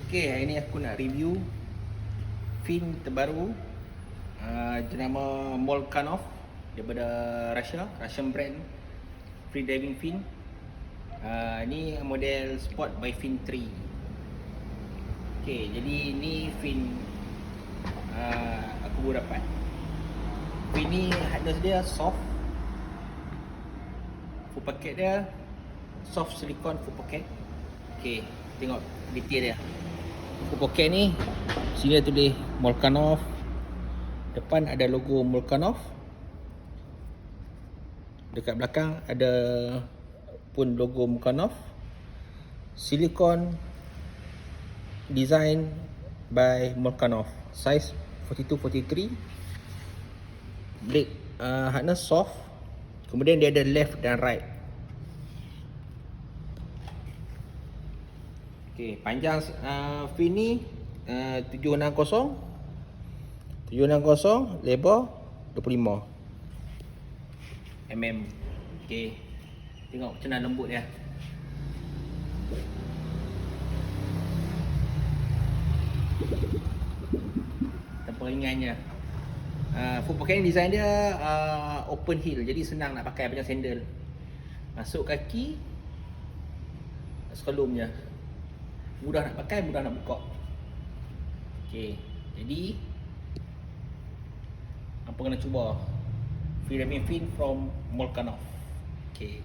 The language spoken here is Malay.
Okay, hari ni aku nak review fin terbaru jenama Molchanov daripada Russian brand free diving fin. Ni model Sport by Fin 3. Okay, jadi ni fin aku baru dapat. Fin ni hardness dia soft, full packet dia soft silicone full packet. Okay, tengok detail dia. Full pocket ni sini tulis Molchanov, depan ada logo Molchanov, dekat belakang ada pun logo Molchanov. Silicone design by Molchanov, size 42-43, blade hardness soft, kemudian dia ada left dan right. Okay, panjang fin ni 760, lebar 25 mm. Okay, tengok macam mana lembut dia. Tanpa ringannya. Full pocket ni design dia open heel, jadi senang nak pakai macam sandal. Masuk kaki, sekelumnya. Mudah nak pakai, mudah nak buka. Okay, jadi apa kena cuba free diving fin from Molchanov. Okay.